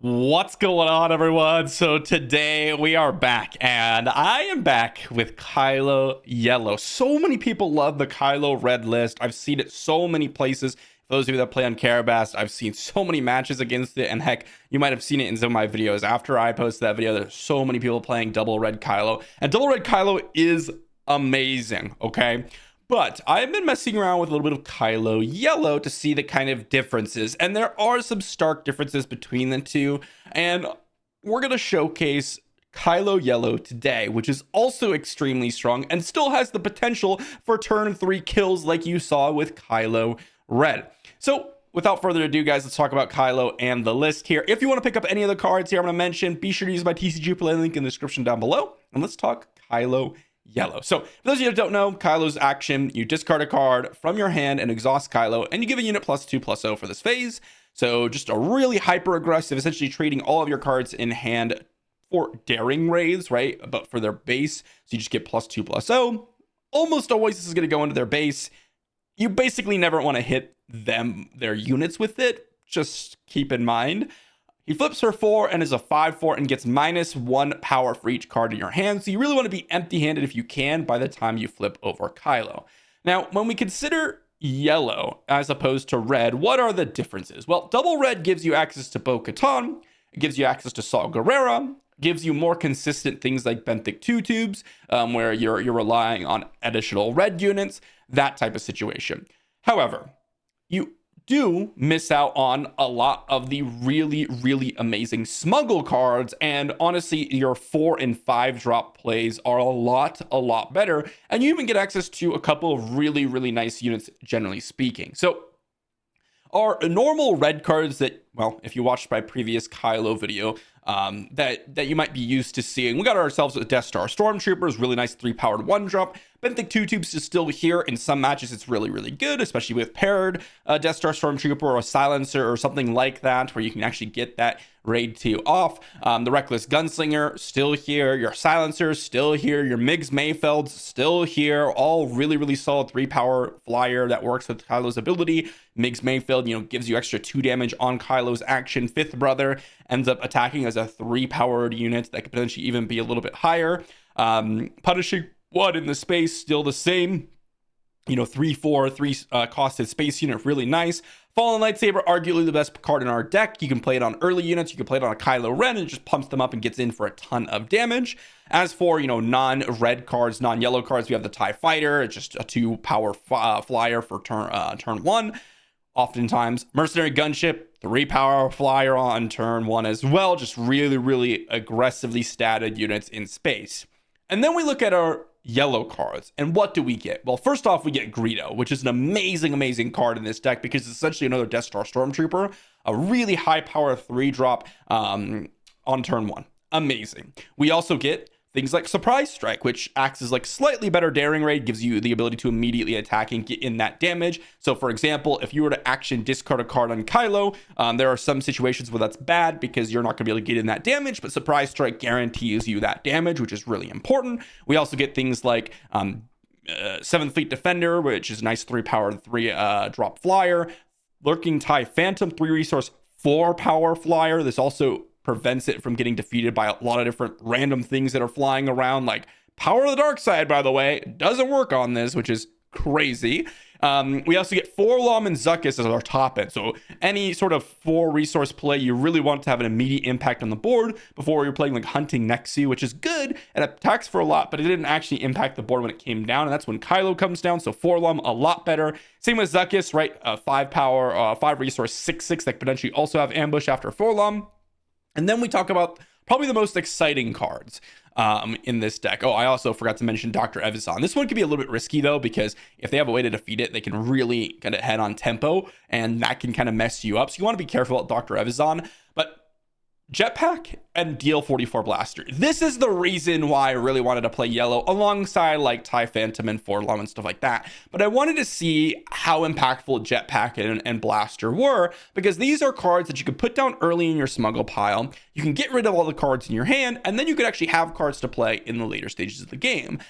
What's going on, everyone? So today we are back, and I am back with Kylo Yellow. So many people love the Kylo Red list. I've seen it so many places. For those of you that play on Carabast, I've seen so many matches against it, and heck, you might have seen it in some of my videos. After I posted that video, there's so many people playing Double Red Kylo, and Double Red Kylo is amazing, okay? But I've been messing around with a little bit of Kylo Yellow to see the kind of differences. And there are some stark differences between the two. And we're going to showcase Kylo Yellow today, which is also extremely strong and still has the potential for turn 3 kills like you saw with Kylo Red. So without further ado, guys, let's talk about Kylo and the list here. If you want to pick up any of the cards here I'm going to mention, be sure to use my TCG play link in the description down below. And let's talk Kylo Yellow. So for those of you that don't know, Kylo's action: you discard a card from your hand and exhaust Kylo, and you give a unit +2/+0 for this phase. So just a really hyper aggressive, essentially trading all of your cards in hand for daring raids, right? But for their base, so you just get +2/+0. Almost always this is going to go into their base. You basically never want to hit their units with it. Just keep in mind. He flips her 4 and is a 5/4 and gets -1 power for each card in your hand. So you really want to be empty-handed if you can by the time you flip over Kylo. Now, when we consider yellow as opposed to red, what are the differences? Well, double red gives you access to Bo-Katan. It gives you access to Saw Gerrera. Gives you more consistent things like Benthic 2 tubes, where you're relying on additional red units, that type of situation. However, you do miss out on a lot of the really amazing smuggle cards, and honestly your 4 and 5 drop plays are a lot better, and you even get access to a couple of really nice units, generally speaking. So our normal red cards that, well, if you watched my previous Kylo video, that you might be used to seeing. We got ourselves a Death Star Stormtroopers, really nice 3-powered 1-drop. Benthic 2 tubes is still here. In some matches, it's really good, especially with paired Death Star Stormtrooper or a Silencer or something like that, where you can actually get that raid 2 off. The Reckless Gunslinger, still here. Your Silencer, still here. Your Migs Mayfelds, still here. All really solid 3-power flyer that works with Kylo's ability. Migs Mayfeld, gives you extra 2 damage on Kylo's action. Fifth Brother ends up attacking as a 3-powered unit that could potentially even be a little bit higher. Punishing One in the space, still the same. 3/4, 3 costed space unit, really nice. Fallen Lightsaber, arguably the best card in our deck. You can play it on early units. You can play it on a Kylo Ren, and it just pumps them up and gets in for a ton of damage. As for, non-red cards, non-yellow cards, we have the TIE Fighter. It's just a 2-power flyer for turn 1. Oftentimes, Mercenary Gunship, 3-power flyer on turn 1 as well. Just really aggressively statted units in space. And then we look at our yellow cards, and what do we get? Well, first off, we get Greedo, which is an amazing card in this deck because it's essentially another Death Star Stormtrooper, a really high power 3-drop on turn 1. Amazing. We also get things like Surprise Strike, which acts as like slightly better daring raid, gives you the ability to immediately attack and get in that damage. So for example, if you were to action discard a card on Kylo, there are some situations where that's bad because you're not going to be able to get in that damage, but Surprise Strike guarantees you that damage, which is really important. We also get things like 7th Fleet Defender, which is a nice 3-power 3-drop flyer. Lurking TIE Phantom, 3-resource 4-power flyer. This also prevents it from getting defeated by a lot of different random things that are flying around, like Power of the Dark Side, by the way, doesn't work on this, which is crazy. We also get 4-Lom and Zuckuss as our top end. So any sort of 4-resource play, you really want to have an immediate impact on the board before you're playing like Hunting Nexu, which is good and attacks for a lot, but it didn't actually impact the board when it came down. And that's when Kylo comes down. So 4-Lom, a lot better. Same with Zuckuss, right? 5-power, 5-resource 6/6 that could potentially also have ambush after 4-Lom. And then we talk about probably the most exciting cards in this deck. Oh, I also forgot to mention Dr. Evazan. This one could be a little bit risky, though, because if they have a way to defeat it, they can really kind of head on tempo, and that can kind of mess you up. So you want to be careful about Dr. Evazan. But Jetpack and DL-44 Blaster. This is the reason why I really wanted to play yellow alongside like TIE Phantom and 4-Lom and stuff like that. But I wanted to see how impactful Jetpack and Blaster were, because these are cards that you could put down early in your smuggle pile. You can get rid of all the cards in your hand, and then you could actually have cards to play in the later stages of the game.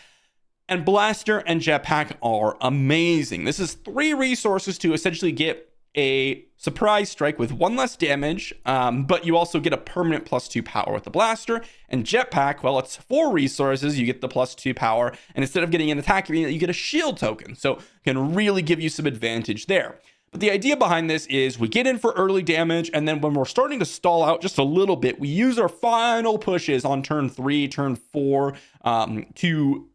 And Blaster and Jetpack are amazing. This is 3 resources to essentially get a surprise strike with 1 less damage, but you also get a permanent +2 power with the blaster. And jetpack, well, it's 4 resources, you get the +2 power, and instead of getting an attack, you get a shield token, so it can really give you some advantage there. But the idea behind this is we get in for early damage, and then when we're starting to stall out just a little bit, we use our final pushes on turn 3, turn 4 to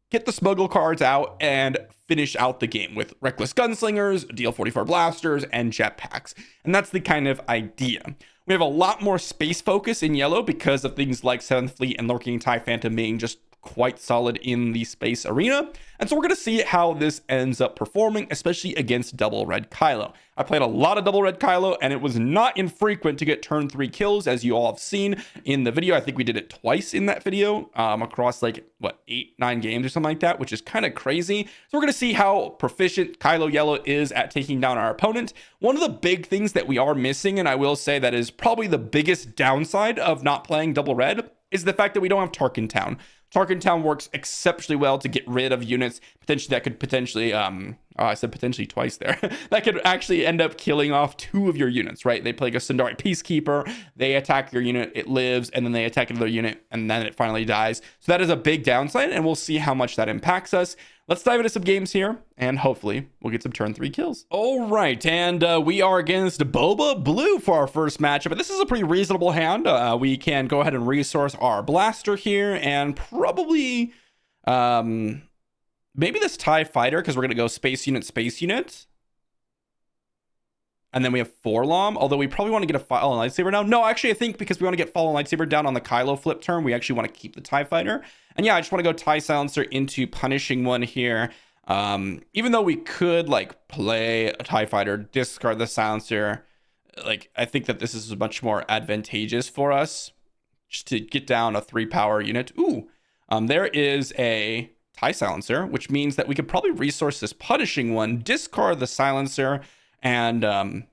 get the smuggle cards out and finish out the game with reckless gunslingers, DL44 blasters, and jetpacks. And that's the kind of idea. We have a lot more space focus in yellow because of things like 7th Fleet and Lurking TIE Phantom being just quite solid in the space arena. And so we're going to see how this ends up performing, especially against double red Kylo. I played a lot of double red Kylo, and it was not infrequent to get turn 3 kills, as you all have seen in the video. I think we did it twice in that video, across like, what, 8-9 games or something like that, which is kind of crazy. So we're going to see how proficient Kylo Yellow is at taking down our opponent. One of the big things that we are missing, and I will say that is probably the biggest downside of not playing double red, is the fact that we don't have Tarkin Town. Tarkin Town works exceptionally well to get rid of units that could potentially, I said potentially twice there, that could actually end up killing off 2 of your units, right? They play like a Sundari Peacekeeper, they attack your unit, it lives, and then they attack another unit, and then it finally dies. So that is a big downside, and we'll see how much that impacts us. Let's dive into some games here, and hopefully we'll get some turn 3 kills. All right, and we are against Boba Blue for our first matchup, but this is a pretty reasonable hand. We can go ahead and resource our blaster here, and probably maybe this TIE Fighter, because we're going to go space unit. And then we have Forlom, although we probably want to get a Fallen Lightsaber now. No, actually, I think because we want to get Fallen Lightsaber down on the Kylo flip turn, we actually want to keep the TIE Fighter. And yeah, I just want to go TIE Silencer into Punishing One here. Even though we could, like, play a TIE Fighter, discard the Silencer, like, I think that this is much more advantageous for us just to get down a 3-power unit. Ooh, there is a TIE Silencer, which means that we could probably resource this Punishing One, discard the Silencer, and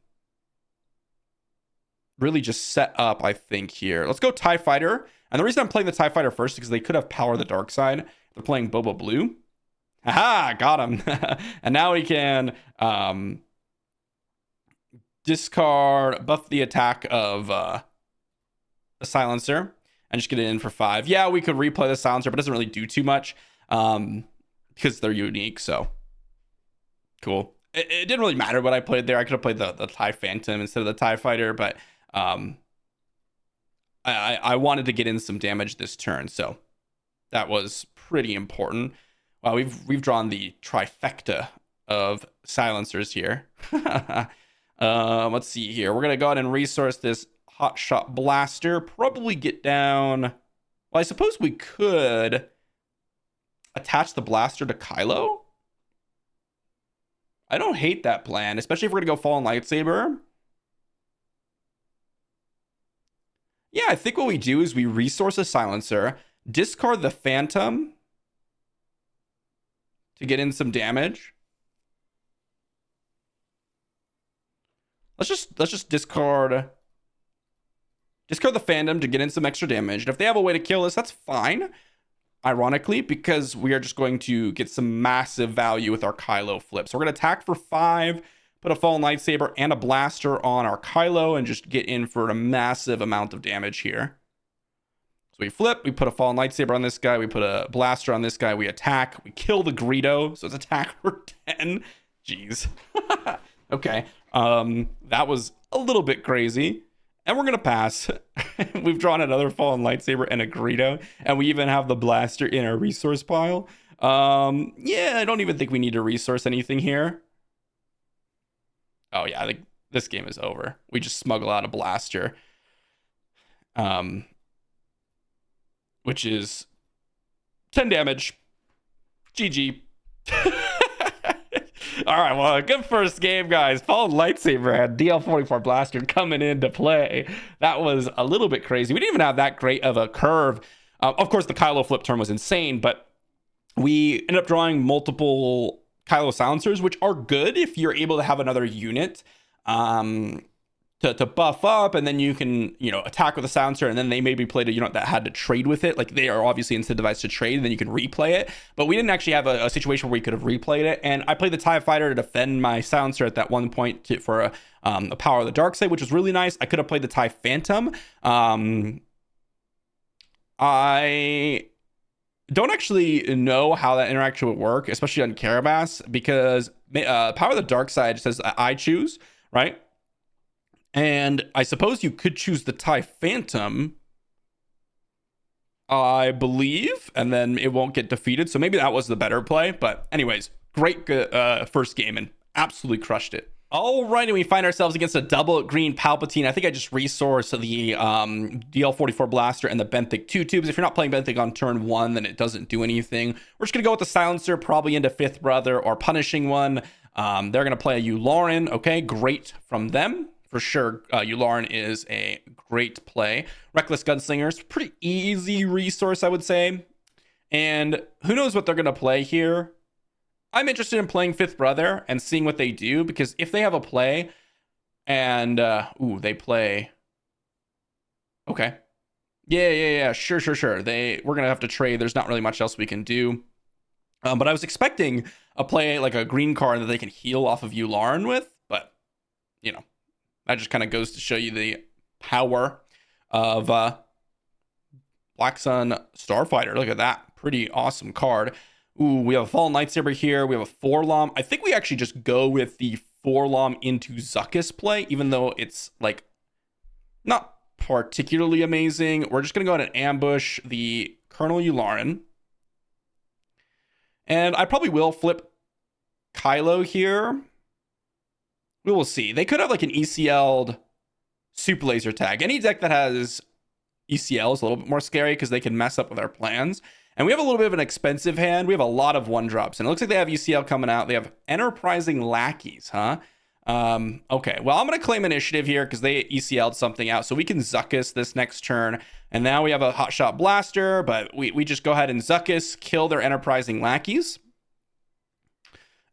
really just set up, I think, here. Let's go TIE Fighter. And the reason I'm playing the TIE Fighter first is because they could have Power of the Dark Side. They're playing Boba Blue. Haha, got him. And now we can discard, buff the attack of the Silencer, and just get it in for 5. Yeah, we could replay the Silencer, but it doesn't really do too much because they're unique, so cool. It didn't really matter what I played there. I could have played the TIE Phantom instead of the TIE Fighter, but I wanted to get in some damage this turn, so that was pretty important. Wow, we've drawn the trifecta of silencers here. Let's see here. We're gonna go ahead and resource this Hotshot Blaster. Probably get down. Well, I suppose we could attach the blaster to Kylo. I don't hate that plan, especially if we're gonna go Fallen Lightsaber. Yeah, I think what we do is we resource a silencer, discard the Phantom to get in some damage. Let's just discard the Phantom to get in some extra damage. And if they have a way to kill us, that's fine. Ironically, because we are just going to get some massive value with our Kylo flip. So we're going to attack for 5, put a Fallen Lightsaber and a blaster on our Kylo, and just get in for a massive amount of damage here. So we flip, we put a Fallen Lightsaber on this guy, we put a blaster on this guy, we attack, we kill the Greedo, so it's attack for 10. Jeez. Okay. That was a little bit crazy. And we're going to pass. We've drawn another Fallen Lightsaber and a Greedo. And we even have the blaster in our resource pile. Yeah, I don't even think we need to resource anything here. Oh, yeah, I think this game is over. We just smuggle out a blaster. Which is 10 damage. GG. All right, well, a good first game, guys. Fallen Lightsaber had DL44 Blaster coming into play. That was a little bit crazy. We didn't even have that great of a curve. Of course, the Kylo flip turn was insane, but we ended up drawing multiple Kylo silencers, which are good if you're able to have another unit to buff up, and then you can, you know, attack with a silencer, and then they maybe played a unit that had to trade with it. Like, they are obviously incentivized to trade, and then you can replay it. But we didn't actually have a situation where we could have replayed it. And I played the TIE Fighter to defend my silencer at that one point for a Power of the Dark Side, which was really nice. I could have played the TIE Phantom. I don't actually know how that interaction would work, especially on Carabas, because Power of the Dark Side says I choose, right? And I suppose you could choose the TIE Phantom, I believe, and then it won't get defeated. So maybe that was the better play. But anyways, great first game and absolutely crushed it. Alrighty, we find ourselves against a double green Palpatine. I think I just resourced the DL44 Blaster and the Benthic 2 tubes. If you're not playing Benthic on turn 1, then it doesn't do anything. We're just going to go with the Silencer, probably into Fifth Brother or Punishing One. They're going to play a Yularen. Okay, great from them. For sure, Yularen is a great play. Reckless Gunslinger's pretty easy resource, I would say. And who knows what they're going to play here. I'm interested in playing Fifth Brother and seeing what they do, because if they have a play and, they play. Okay. Yeah. Sure. We're going to have to trade. There's not really much else we can do. But I was expecting a play like a green card that they can heal off of Yularen with, but, you know, that just kind of goes to show you the power of Black Sun Starfighter. Look at that. Pretty awesome card. Ooh, we have a Fallen Lightsaber here. We have a Forlom. I think we actually just go with the Forlom into Zuckuss play, even though it's, like, not particularly amazing. We're just going to go ahead and ambush the Colonel Yularen. And I probably will flip Kylo here. We will see. They could have like an ECL'd Super Laser tag. Any deck that has ECL is a little bit more scary because they can mess up with our plans. And we have a little bit of an expensive hand. We have a lot of 1-drops. And it looks like they have ECL coming out. They have Enterprising Lackeys, huh? Okay, well, I'm going to claim initiative here because they ECL'd something out. So we can Zuckuss this next turn. And now we have a Hotshot Blaster, but we just go ahead and Zuckuss, kill their Enterprising Lackeys.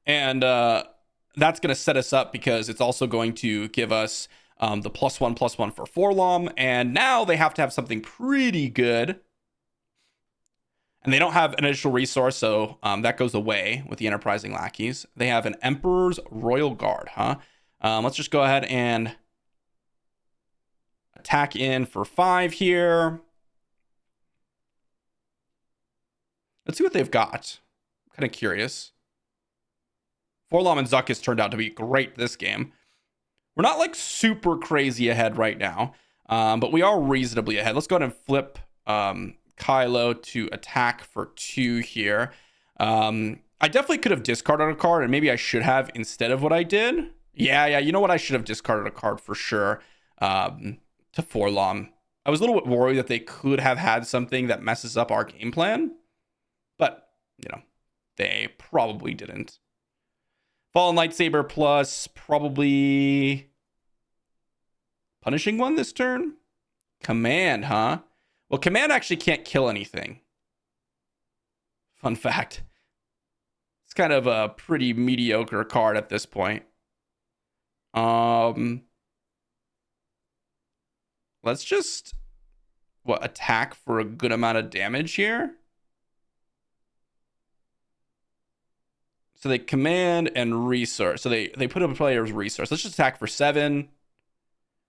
And that's going to set us up because it's also going to give us the +1/+1 for Forlom. And now they have to have something pretty good. And they don't have an additional resource, so that goes away with the Enterprising Lackeys. They have an Emperor's Royal Guard, huh? Let's just go ahead and attack in for 5 here. Let's see what they've got. I'm kind of curious. Forlom and Zuckuss turned out to be great this game. We're not like super crazy ahead right now, but we are reasonably ahead. Let's go ahead and flip Kylo to attack for 2 here. I definitely could have discarded a card, and maybe I should have instead of what I did. Yeah, you know what? I should have discarded a card for sure to Forlom. I was a little bit worried that they could have had something that messes up our game plan, but, you know, they probably didn't. Fallen Lightsaber plus probably Punishing One this turn. Command, huh? Well, Command actually can't kill anything. Fun fact. It's kind of a pretty mediocre card at this point. Let's just attack for a good amount of damage here. So they command and resource. So they put up a player's resource. Let's just attack for 7.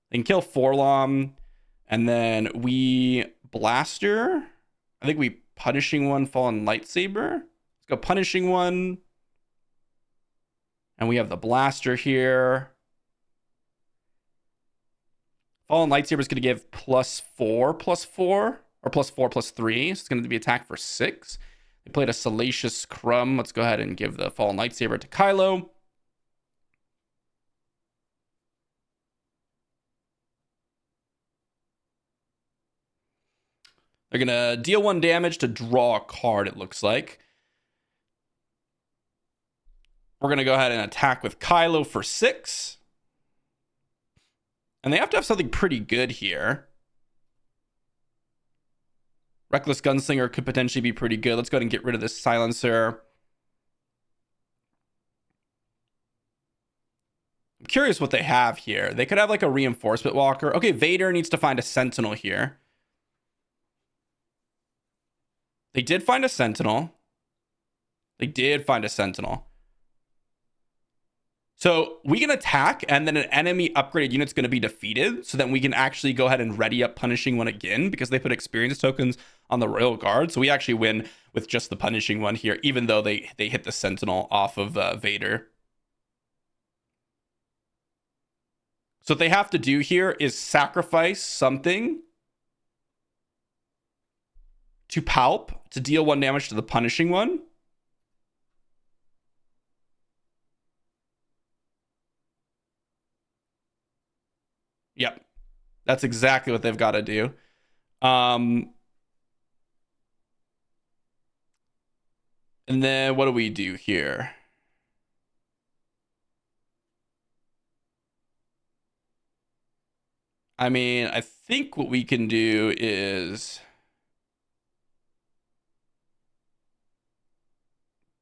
They can kill Forlom. And then we Blaster. I think we Punishing One, Fallen Lightsaber. Let's go Punishing One. And we have the Blaster here. Fallen Lightsaber is going to give +4/+4. Or +4/+3. So it's going to be attack for 6. They played a Salacious Crumb. Let's go ahead and give the Fallen Lightsaber to Kylo. They're going to deal 1 damage to draw a card, it looks like. We're going to go ahead and attack with Kylo for 6. And they have to have something pretty good here. Reckless Gunslinger could potentially be pretty good. Let's go ahead and get rid of this Silencer. I'm curious what they have here. They could have like a reinforcement walker. Okay, Vader needs to find a sentinel here. They did find a sentinel. They did find a sentinel. So we can attack, and then an enemy upgraded unit's going to be defeated. So then we can actually go ahead and ready up Punishing One again, because they put experience tokens on the Royal Guard. So we actually win with just the Punishing One here, even though they hit the sentinel off of Vader. So what they have to do here is sacrifice something to Palp to deal 1 damage to the Punishing One. Yep. That's exactly what they've got to do. And then what do we do here? I mean, I think what we can do is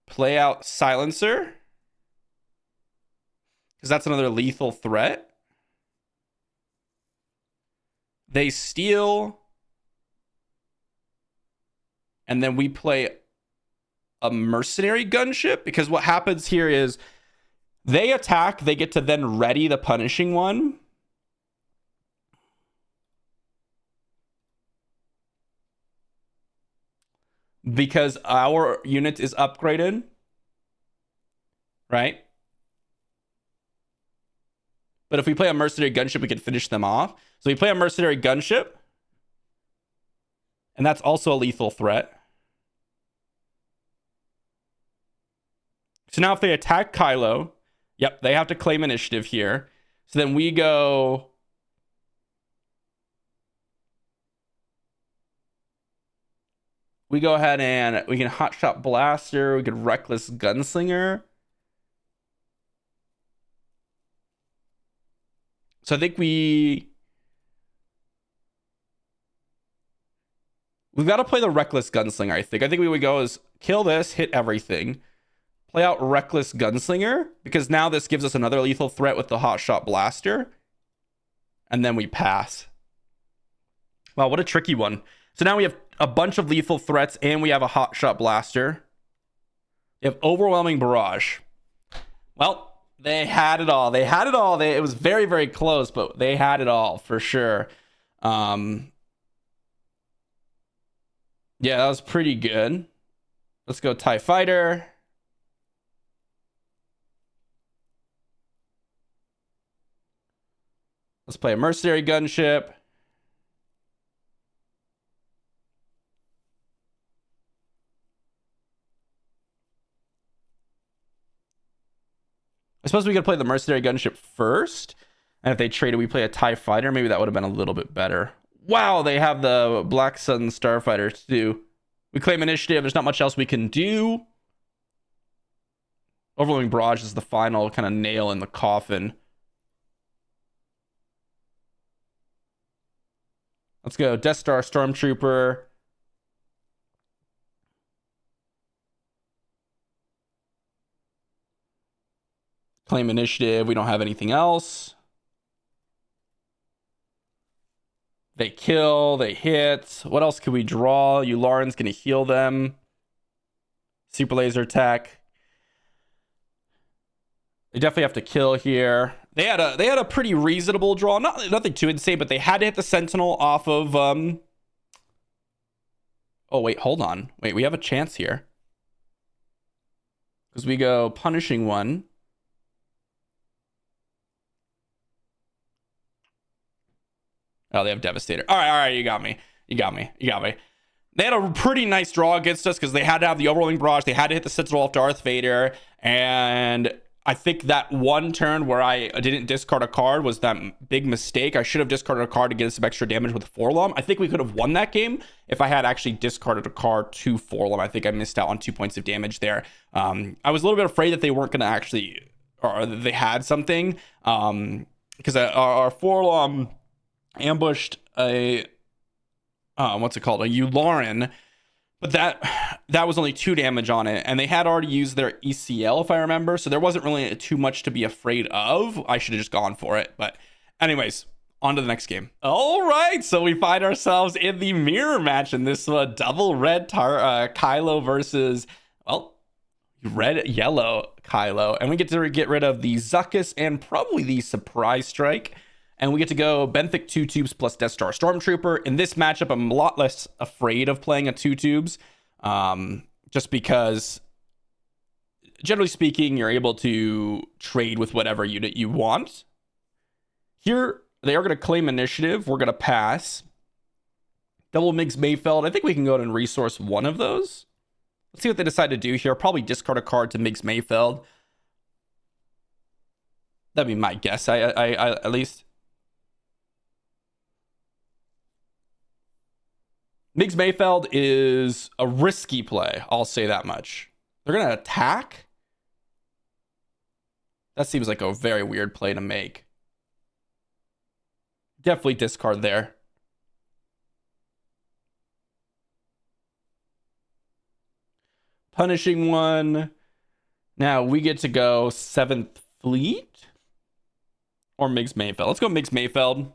play out Silencer, because that's another lethal threat. They steal, and then we play a mercenary gunship, because what happens here is they attack, they get to then ready the Punishing One. Because our unit is upgraded, right? But if we play a mercenary gunship, we can finish them off. So we play a mercenary gunship, and that's also a lethal threat. So now if they attack Kylo, yep, they have to claim initiative here. So then we go... We go ahead and we can Hotshot Blaster, we can Reckless Gunslinger. So I think we've got to play the Reckless Gunslinger, I think. I think we would go is kill this, hit everything. Play out Reckless Gunslinger, because now this gives us another lethal threat with the Hotshot Blaster. And then we pass. Wow, what a tricky one. So now we have a bunch of lethal threats, and we have a Hotshot Blaster. You have Overwhelming Barrage. Well, they had it all. They had it all. It was very, very close, but they had it all for sure. Yeah, that was pretty good. Let's go TIE Fighter. Let's play a Mercenary Gunship. I suppose we could play the Mercenary Gunship first. And if they traded, we play a TIE Fighter. Maybe that would have been a little bit better. Wow, they have the Black Sun Starfighter too. We claim initiative. There's not much else we can do. Overwhelming Barrage is the final kind of nail in the coffin. Let's go Death Star Stormtrooper. Claim initiative. We don't have anything else. They kill. They hit. What else can we draw? Yularen's going to heal them. Super laser attack. They definitely have to kill here. They had a pretty reasonable draw. Nothing too insane, but they had to hit the Sentinel off of Oh wait, hold on. Wait, we have a chance here. Because we go Punishing One. Oh, they have Devastator. All right, you got me. You got me. They had a pretty nice draw against us because they had to have the Overwhelming Barrage. They had to hit the Sentinel off Darth Vader. And I think that one turn where I didn't discard a card was that big mistake. I should have discarded a card to get some extra damage with Forlom. I think we could have won that game if I had actually discarded a card to Forlom. I think I missed out on 2 points of damage there. I was a little bit afraid that they weren't going to actually, or they had something. Because our Forlom ambushed a what's it called, a Yularen, but that that was only 2 damage on it, and they had already used their ECL, if I remember, so there wasn't really too much to be afraid of. I should have just gone for it, but anyways, on to the next game. All right, so we find ourselves in the mirror match in this double red Kylo versus, well, red yellow Kylo, and we get to get rid of the Zuckuss and probably the Surprise Strike, and we get to go Benthic 2 tubes plus Death Star Stormtrooper. In this matchup, I'm a lot less afraid of playing a 2 tubes, just because generally speaking, you're able to trade with whatever unit you want. Here, they are going to claim initiative. We're going to pass. Double Migs Mayfeld. I think we can go ahead and resource one of those. Let's see what they decide to do here. Probably discard a card to Migs Mayfeld. That'd be my guess. I at least. Migs Mayfeld is a risky play. I'll say that much. They're going to attack. That seems like a very weird play to make. Definitely discard there. Punishing one. Now we get to go 7th Fleet or Migs Mayfeld. Let's go Migs Mayfeld.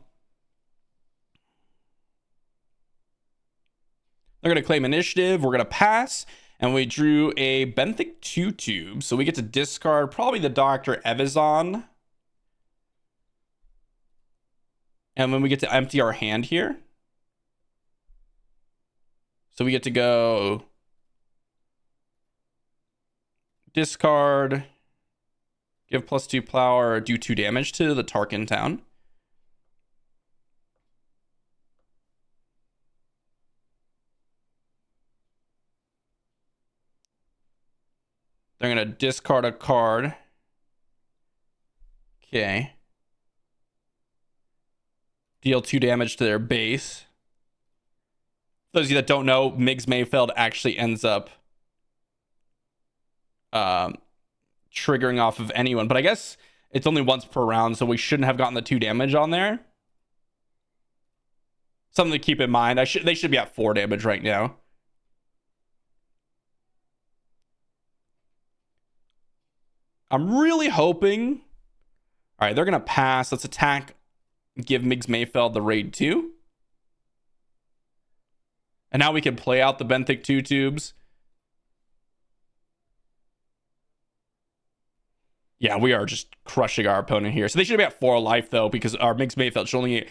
They're going to claim initiative. We're going to pass. And we drew a Benthic 2 tube. So we get to discard probably the Dr. Evazan. And then we get to empty our hand here. So we get to go discard, give +2 power, do 2 damage to the Tarkin town. They're going to discard a card. Okay. Deal 2 damage to their base. For those of you that don't know, Migs Mayfeld actually ends up triggering off of anyone. But I guess it's only once per round, so we shouldn't have gotten the 2 damage on there. Something to keep in mind. They should be at 4 damage right now. I'm really hoping... All right, they're going to pass. Let's attack. Give Migs Mayfeld the raid 2. And now we can play out the Benthic 2 tubes. Yeah, we are just crushing our opponent here. So they should be at 4 life, though, because our Migs Mayfeld should only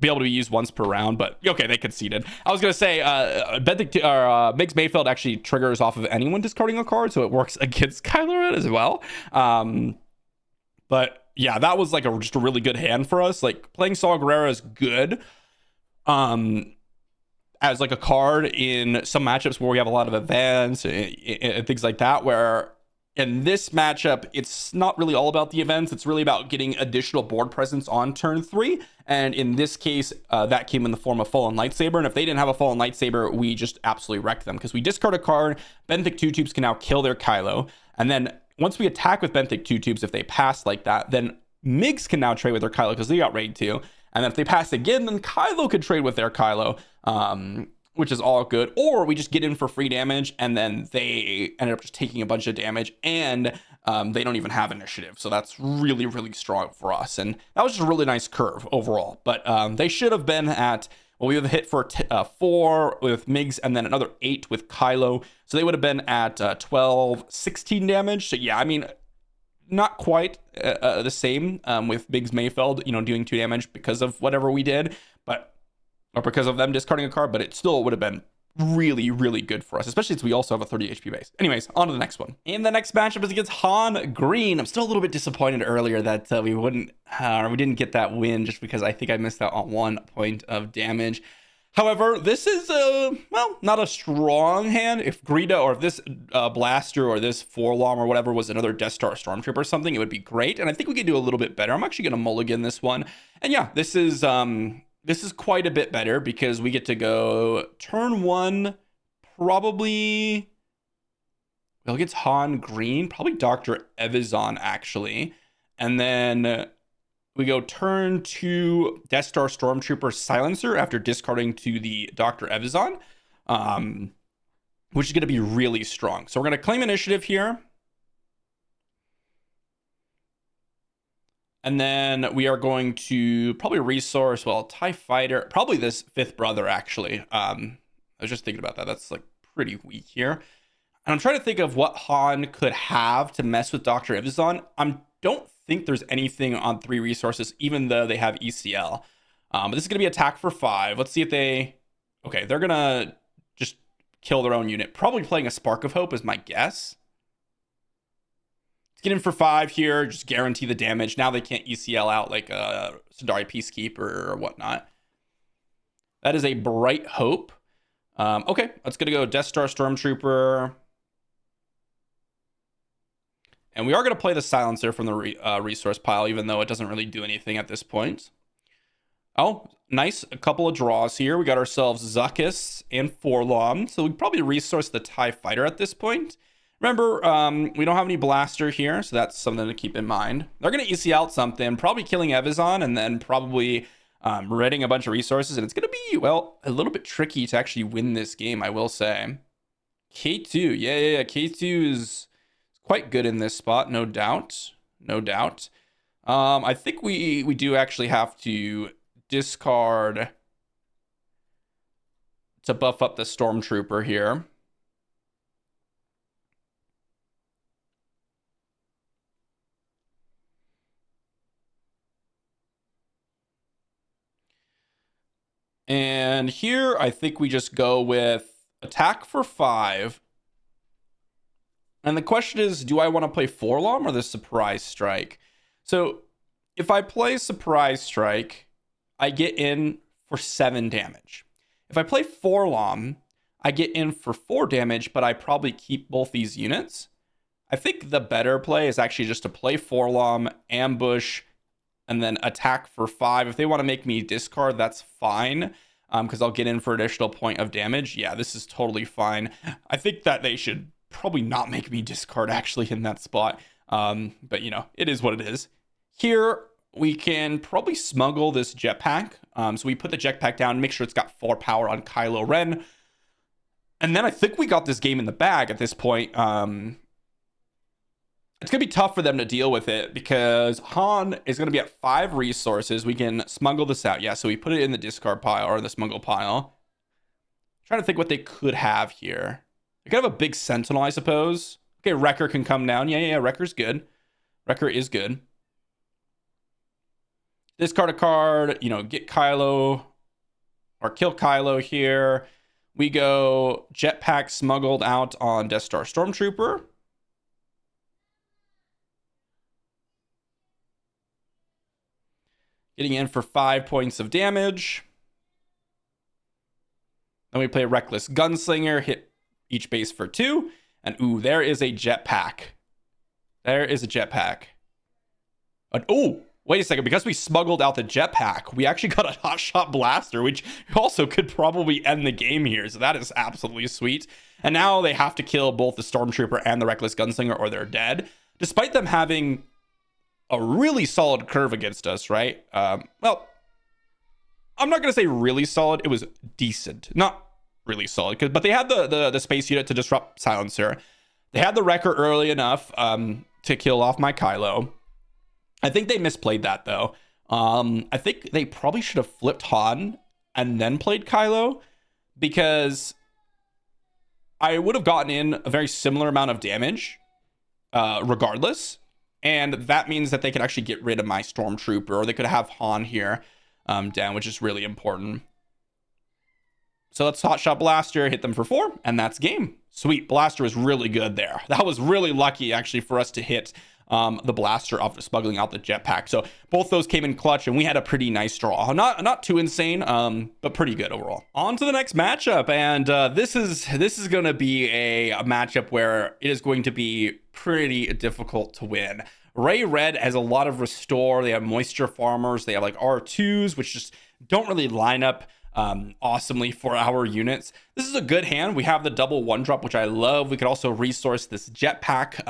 be able to be used once per round. But, okay, they conceded. I was going to say, Migs Mayfeld actually triggers off of anyone discarding a card, so it works against Kylo Ren as well. But, yeah, that was like just a really good hand for us. Like, playing Saw Gerrera is good as like a card in some matchups where we have a lot of events and things like that, where... In this matchup, it's not really all about the events. It's really about getting additional board presence on turn 3. And in this case, that came in the form of Fallen Lightsaber. And if they didn't have a Fallen Lightsaber, we just absolutely wrecked them. Because we discard a card, Benthic 2 tubes can now kill their Kylo. And then once we attack with Benthic 2 tubes, if they pass like that, then Migs can now trade with their Kylo because they got raid 2. And then if they pass again, then Kylo could trade with their Kylo. Which is all good. Or we just get in for free damage and then they ended up just taking a bunch of damage and they don't even have initiative. So that's really, really strong for us. And that was just a really nice curve overall. But they should have been at, well, we have a hit for 4 with Migs and then another 8 with Kylo. So they would have been at 12, 16 damage. So yeah, I mean, not quite the same with Migs Mayfeld, doing 2 damage because of whatever we did. But or because of them discarding a card, but it still would have been really, really good for us, especially since we also have a 30 HP base. Anyways, on to the next one. And the next matchup is against Han Green. I'm still a little bit disappointed earlier that we didn't get that win just because I think I missed out on 1 point of damage. However, this is, not a strong hand. If Greeda or if this Blaster or this Forlom or whatever was another Death Star Stormtrooper or something, it would be great. And I think we could do a little bit better. I'm actually going to mulligan this one. And yeah, this is quite a bit better because we get to go turn 1, probably, well, against Han Green, probably Dr. Evazan, actually. And then we go turn 2, Death Star Stormtrooper Silencer after discarding to the Dr. Evazan. which is going to be really strong. So we're going to claim initiative here. And then we are going to probably resource, well, TIE Fighter, probably this fifth brother, actually. I was just thinking about that. That's like pretty weak here. And I'm trying to think of what Han could have to mess with Dr. Evazan. I don't think there's anything on 3 resources, even though they have ECL. But this is going to be attack for 5. Let's see if they... Okay, they're going to just kill their own unit. Probably playing a Spark of Hope is my guess. Let's get in for 5 here. Just guarantee the damage. Now they can't ECL out like a Sundari Peacekeeper or whatnot. That is a Bright Hope. Okay, let's going to go Death Star Stormtrooper. And we are going to play the Silencer from the resource pile, even though it doesn't really do anything at this point. Oh, nice. A couple of draws here. We got ourselves Zuckuss and Forlom. So we probably resource the TIE Fighter at this point. Remember, we don't have any blaster here, so that's something to keep in mind. They're going to EC out something, probably killing Evazan, and then probably redding a bunch of resources. And it's going to be, well, a little bit tricky to actually win this game, I will say. K2, yeah. K2 is quite good in this spot, no doubt. No doubt. I think we do actually have to discard to buff up the Stormtrooper here. And here, I think we just go with attack for 5. And the question is, do I want to play Forlom or the Surprise Strike? So if I play Surprise Strike, I get in for 7 damage. If I play Forlom, I get in for 4 damage, but I probably keep both these units. I think the better play is actually just to play Forlom, ambush, and then attack for 5. If they want to make me discard, that's fine, because I'll get in for additional point of damage. Yeah, this is totally fine. I think that they should probably not make me discard actually in that spot. But, you know, it is what it is. Here, we can probably smuggle this jetpack. So we put the jetpack down, make sure it's got 4 power on Kylo Ren. And then I think we got this game in the bag at this point. It's going to be tough for them to deal with it because Han is going to be at 5 resources. We can smuggle this out. Yeah, so we put it in the discard pile or the smuggle pile. Trying to think what they could have here. They could have a big Sentinel, I suppose. Okay, Wrecker can come down. Yeah, Wrecker's good. Wrecker is good. Discard a card, you know, get Kylo or kill Kylo here. We go jetpack smuggled out on Death Star Stormtrooper. Getting in for 5 points of damage. Then we play Reckless Gunslinger, hit each base for 2. And ooh, there is a jetpack. There is a jetpack. Oh, wait a second. Because we smuggled out the jetpack, we actually got a hotshot blaster, which also could probably end the game here. So that is absolutely sweet. And now they have to kill both the Stormtrooper and the Reckless Gunslinger or they're dead. Despite them having a really solid curve against us, right? Well, I'm not going to say really solid. It was decent. Not really solid, but they had the space unit to disrupt Silencer. They had the Wrecker early enough to kill off my Kylo. I think they misplayed that, though. I think they probably should have flipped Han and then played Kylo, because I would have gotten in a very similar amount of damage regardless. And that means that they could actually get rid of my Stormtrooper, or they could have Han here down, which is really important. So let's Hotshot Blaster, hit them for 4, and that's game. Sweet, Blaster was really good there. That was really lucky, actually, for us to hit the Blaster after smuggling out the jetpack. So both those came in clutch, and we had a pretty nice draw. Not too insane, but pretty good overall. On to the next matchup, and this is going to be a matchup where it is going to be pretty difficult to win. Ray Red has a lot of restore. They have moisture farmers. They have like R2s, which just don't really line up awesomely for our units. This is a good hand. We have the double 1-drop, which I love. We could also resource this jetpack,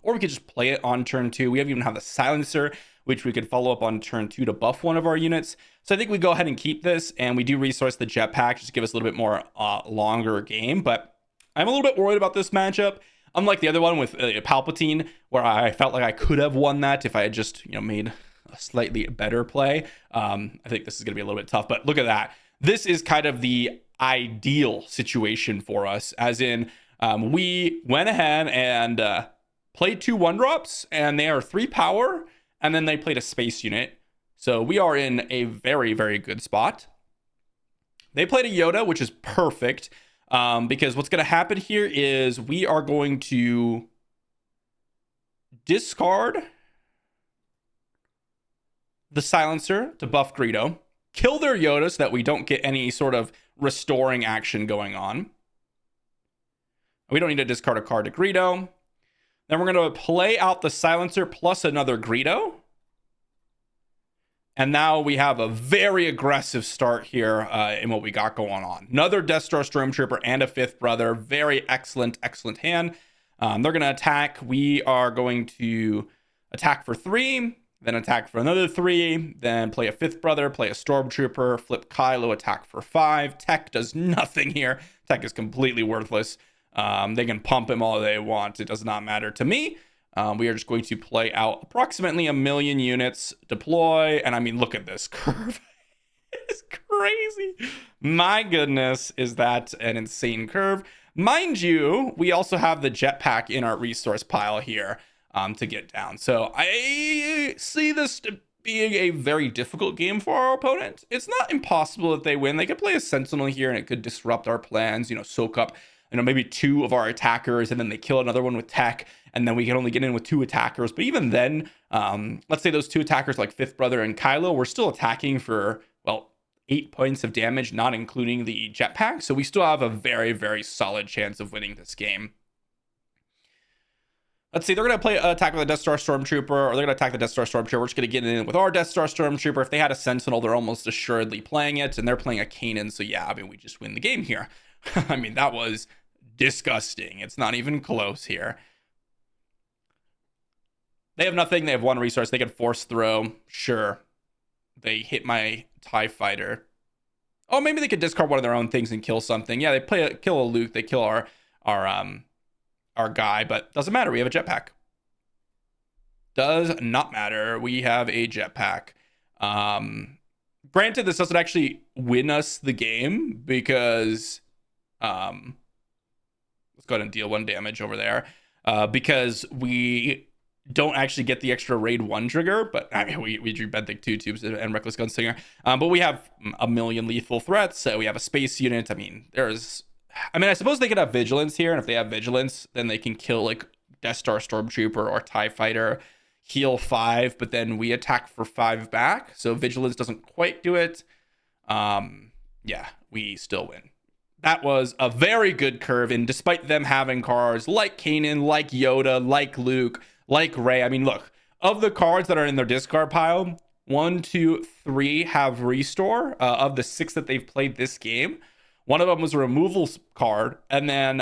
or we could just play it on turn 2. We even have the Silencer, which we could follow up on turn 2 to buff one of our units. So I think we go ahead and keep this, and we do resource the jetpack just to give us a little bit more longer game. But I'm a little bit worried about this matchup. Unlike the other one with Palpatine, where I felt like I could have won that if I had just, made a slightly better play. I think this is going to be a little bit tough, but look at that. This is kind of the ideal situation for us, as in we went ahead and played 2 1-drops, and they are 3 power, and then they played a space unit. So we are in a very, very good spot. They played a Yoda, which is perfect. Because what's going to happen here is we are going to discard the silencer to buff Greedo, kill their Yoda so that we don't get any sort of restoring action going on. We don't need to discard a card to Greedo. Then we're going to play out the silencer plus another Greedo. And now we have a very aggressive start here in what we got going on. Another Death Star Stormtrooper and a 5th brother. Very excellent, excellent hand. They're going to attack. We are going to attack for 3, then attack for another 3, then play a 5th brother, play a Stormtrooper, flip Kylo, attack for 5. Tech does nothing here. Tech is completely worthless. They can pump him all they want. It does not matter to me. We are just going to play out approximately 1 million units, deploy, and I mean, look at this curve. It's crazy. My goodness, is that an insane curve? Mind you, we also have the jetpack in our resource pile here to get down. So I see this being a very difficult game for our opponent. It's not impossible if they win. They could play a Sentinel here, and it could disrupt our plans, soak up maybe 2 of our attackers, and then they kill another one with tech, and then we can only get in with 2 attackers. But even then, let's say those 2 attackers like 5th brother and Kylo, we're still attacking for, 8 points of damage, not including the jetpack. So we still have a very, very solid chance of winning this game. Let's see, they're going to play attack with a Death Star Stormtrooper, or they're going to attack the Death Star Stormtrooper. We're just going to get in with our Death Star Stormtrooper. If they had a Sentinel, they're almost assuredly playing it, and they're playing a Kanan. So yeah, we just win the game here. That was disgusting. It's not even close here. They have nothing. They have 1 resource. They can force throw. Sure. They hit my TIE fighter. Oh, maybe they could discard one of their own things and kill something. Yeah, they kill a Luke. They kill our guy, but doesn't matter. We have a jetpack. Does not matter. We have a jetpack. Granted, this doesn't actually win us the game because let's go ahead and deal 1 damage over there because we don't actually get the extra raid 1 trigger, but we drew Benthic 2 tubes and Reckless Gunslinger. But we have 1 million lethal threats, so we have a space unit. I suppose they could have vigilance here, and if they have vigilance, then they can kill like Death Star Stormtrooper or TIE Fighter, heal 5, but then we attack for 5 back. So vigilance doesn't quite do it. Yeah, we still win. That was a very good curve, and despite them having cards like Kanan, like Yoda, like Luke, like Rey, look, of the cards that are in their discard pile, 1, 2, 3 have restore. Of the 6 that they've played this game, one of them was a removal card, and then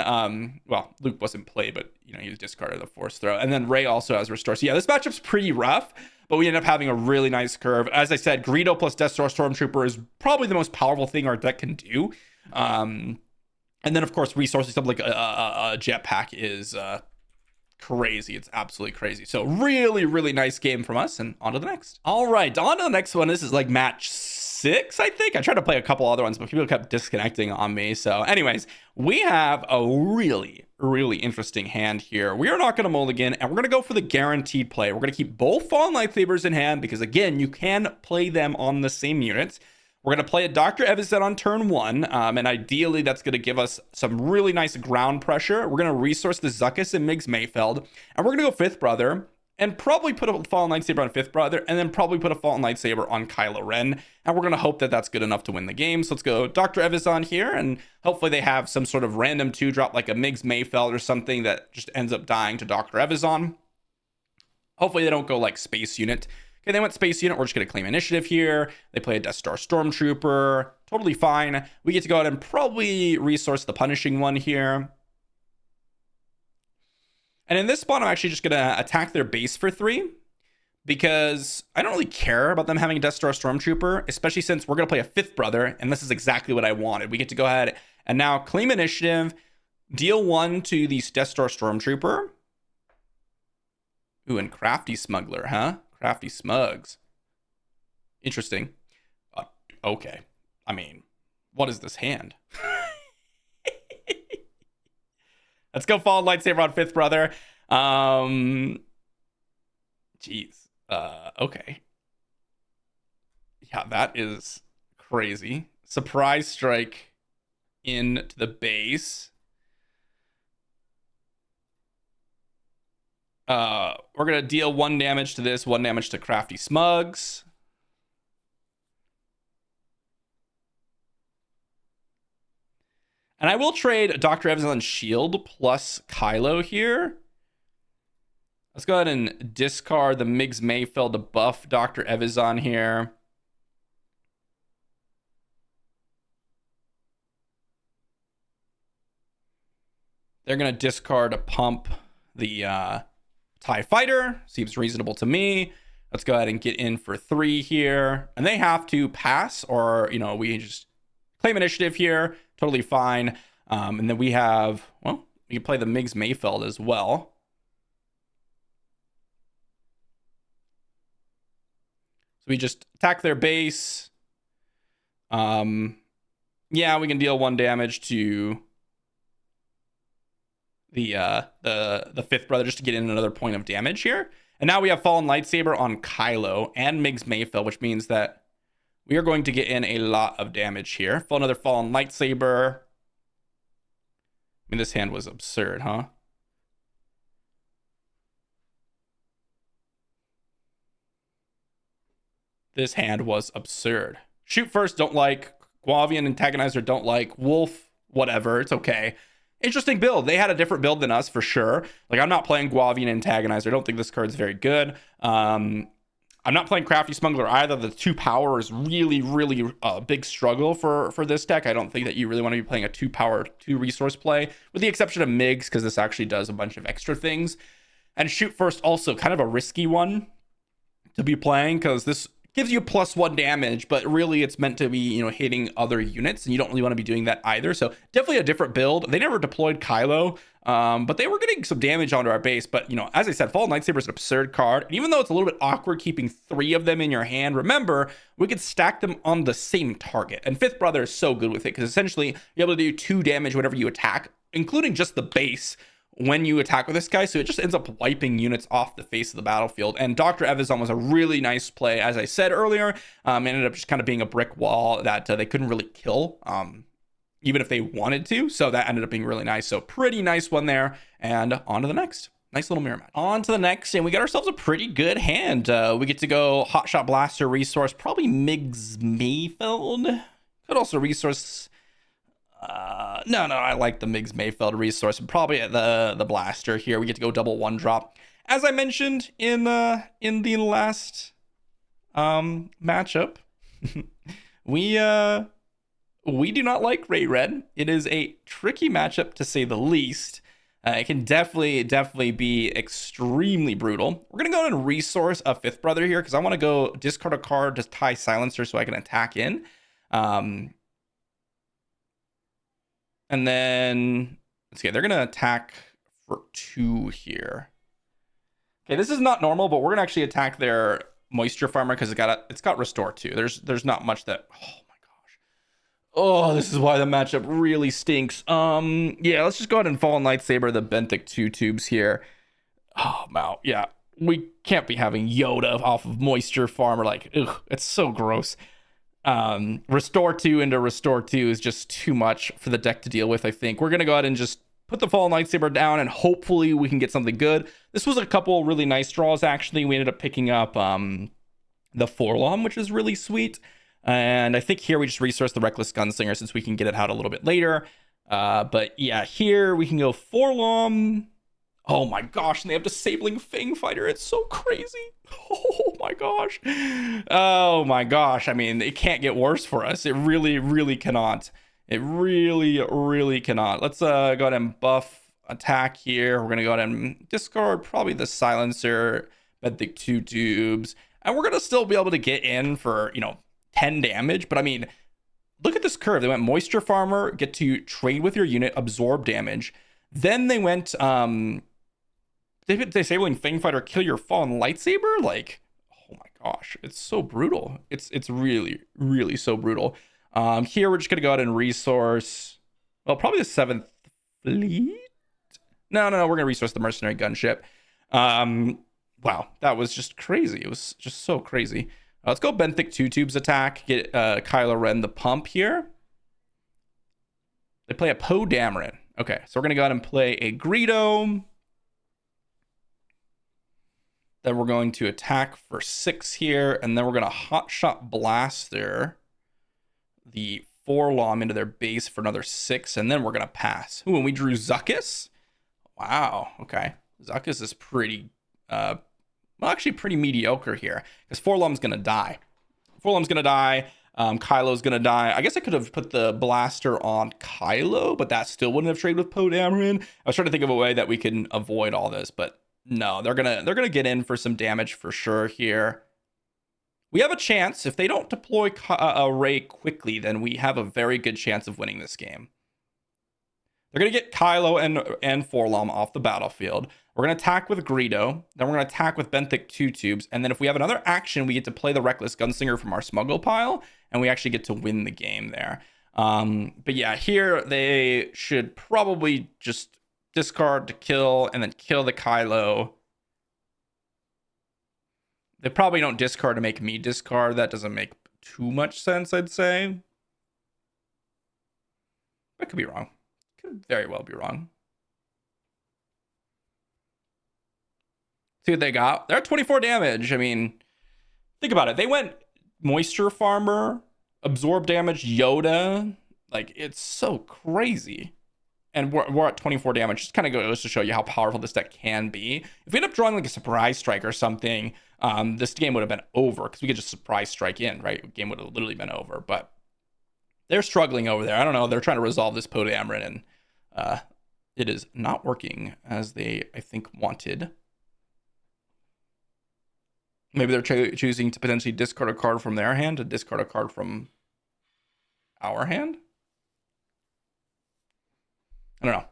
Luke wasn't played, but he was discarded the force throw, and then Rey also has restore. So yeah, this matchup's pretty rough, but we end up having a really nice curve. As I said, Greedo plus Death Star Stormtrooper is probably the most powerful thing our deck can do. And then of course resourcing something like a jetpack is crazy. It's absolutely crazy. So really, really nice game from us, and on to the next. All right, on to the next one. This is like match 6, I think. I tried to play a couple other ones, but people kept disconnecting on me. So anyways, we have a really, really interesting hand here. We are not going to mulligan, and we're going to go for the guaranteed play. We're going to keep both Fallen Lightsabers in hand because, again, you can play them on the same units. We're going to play a Dr. Evison on turn 1, and ideally that's going to give us some really nice ground pressure. We're going to resource the Zuckuss and Migs Mayfeld, and we're going to go 5th Brother, and probably put a Fallen Lightsaber on 5th Brother, and then probably put a Fallen Lightsaber on Kylo Ren, and we're going to hope that that's good enough to win the game. So let's go Dr. Evison here, and hopefully they have some sort of random 2-drop like a Migs Mayfeld or something that just ends up dying to Dr. Evison. Hopefully they don't go like Space Unit. Okay, they went Space Unit. We're just going to claim initiative here. They play a Death Star Stormtrooper. Totally fine. We get to go ahead and probably resource the Punishing One here. And in this spot, I'm actually just going to attack their base for 3. because I don't really care about them having a Death Star Stormtrooper, especially since we're going to play a fifth brother, and this is exactly what I wanted. We get to go ahead and now claim initiative, deal 1 to the Death Star Stormtrooper. Ooh, and Crafty Smuggler, huh? Crafty Smugs. Interesting. Okay. I mean, what is this hand? Let's go Fallen Lightsaber on fifth brother. Jeez. Okay. Yeah, that is crazy. Surprise strike into the base. We're gonna deal 1 damage to this, 1 damage to Crafty Smugs. And I will trade Dr. Evazon's shield plus Kylo here. Let's go ahead and discard the Migs Mayfeld to buff Dr. Evazon here. They're going to discard a pump the TIE Fighter. Seems reasonable to me. Let's go ahead and get in for 3 here. And they have to pass, or, you know, we just claim initiative here. Totally fine. And then we have, well, we can play the Migs Mayfeld as well. So we just attack their base. Yeah, we can deal 1 damage to the fifth brother just to get in another point of damage here. And now we have Fallen Lightsaber on Kylo and Migs Mayfeld, which means that we are going to get in a lot of damage here. For another Fallen Lightsaber. I mean, this hand was absurd, huh? This hand was absurd. Shoot first, don't like. Guavian Antagonizer, don't like. Wolf, whatever, it's okay. Interesting build. They had a different build than us for sure. Like, I'm not playing Guavian Antagonizer. I don't think this card's very good. I'm not playing Crafty Smuggler either. The 2 power is really, really a big struggle for this deck. I don't think that you really want to be playing a 2 power, 2 resource play, with the exception of Migs, because this actually does a bunch of extra things. And Shoot First, also kind of a risky one to be playing, because this gives you +1 damage, but really it's meant to be, you know, hitting other units, and you don't really want to be doing that either. So definitely a different build. They never deployed Kylo, but they were getting some damage onto our base. But, you know, as I said, Fallen Lightsaber is an absurd card. And even though it's a little bit awkward keeping 3 of them in your hand, remember, we could stack them on the same target. And Fifth Brother is so good with it, because essentially you're able to do 2 damage whenever you attack, including just the base, when you attack with this guy. So it just ends up wiping units off the face of the battlefield. And Dr. Evazon was a really nice play, as I said earlier. Ended up just kind of being a brick wall that they couldn't really kill, even if they wanted to. So that ended up being really nice. So pretty nice one there. And on to the next. Nice little mirror match. On to the next, and we got ourselves a pretty good hand. We get to go Hotshot Blaster resource, probably Migs Mayfeld. Could also resource... No, I like the Migs Mayfeld resource, and probably the blaster here. We get to go double 1-drop. As I mentioned in the last matchup, we do not like Ray Red. It is a tricky matchup to say the least. It can definitely be extremely brutal. We're gonna go ahead and resource a fifth brother here, because I want to go discard a card to tie silencer so I can attack in. And then, let's see, they're going to attack for 2 here. Okay, this is not normal, but we're going to actually attack their Moisture Farmer, because it's got Restore 2. There's not much that... Oh, my gosh. Oh, this is why the matchup really stinks. Yeah, let's just go ahead and Fallen Lightsaber the Benthic 2 tubes here. Oh, wow. Yeah, we can't be having Yoda off of Moisture Farmer. Like, ugh, it's so gross. Restore 2 into Restore 2 is just too much for the deck to deal with, I think. We're going to go ahead and just put the Fallen Lightsaber down, and hopefully we can get something good. This was a couple really nice draws, actually. We ended up picking up the Forlom, which is really sweet. And I think here we just resource the Reckless Gunslinger, since we can get it out a little bit later. But yeah, here we can go Forlom. Oh my gosh, and they have Disabling Fang Fighter. It's so crazy. Oh my gosh. Oh my gosh. I mean, it can't get worse for us. It really cannot. It really cannot. Let's go ahead and buff attack here. We're going to go ahead and discard probably the Silencer, Benthic 2 tubes, and we're going to still be able to get in for, 10 damage. But I mean, look at this curve. They went Moisture Farmer, get to trade with your unit, absorb damage. Then they went disabling Fang Fighter, kill your Fallen Lightsaber. Like, oh my gosh, it's so brutal. It's really, really so brutal. Here we're just gonna go out and resource, well, probably the 7th Fleet. No, we're gonna resource the Mercenary Gunship. Wow, that was just crazy. It was just so crazy. Let's go Benthic 2 tubes attack. Get Kylo Ren the pump here. They play a Poe Dameron. Okay, so we're gonna go ahead and play a Greedo. Then we're going to attack for 6 here, and then we're gonna Hotshot Blaster the 4-Lom into their base for another 6, and then we're gonna pass. Ooh, and we drew Zuckuss. Wow, okay. Zuckuss is pretty, well, actually pretty mediocre here, because 4-Lom's gonna die. 4-Lom's gonna die. Kylo's gonna die. I guess I could have put the blaster on Kylo, but that still wouldn't have traded with Poe Dameron. I was trying to think of a way that we can avoid all this, but no, they're gonna get in for some damage for sure here. We have a chance. If they don't deploy a Rey quickly, then we have a very good chance of winning this game. They're going to get Kylo and 4-Lom off the battlefield. We're going to attack with Greedo. Then we're going to attack with Benthic 2 tubes. And then if we have another action, we get to play the Reckless Gunslinger from our Smuggle pile. And we actually get to win the game there. But yeah, here they should probably just discard to kill and then kill the Kylo. They probably don't discard to make me discard. That doesn't make too much sense, I'd say. I could be wrong. Could very well be wrong. See what they got. They're at 24 damage. I mean, think about it. They went Moisture Farmer, absorb damage, Yoda. Like, it's so crazy. And we're at 24 damage. Just kind of goes to show you how powerful this deck can be. If we end up drawing like a surprise strike or something, this game would have been over because we could just surprise strike in, right? The game would have literally been over. But they're struggling over there. I don't know. They're trying to resolve this Poe Dameron, and it is not working as they, I think, wanted. Maybe they're choosing to potentially discard a card from their hand to discard a card from our hand. I don't know.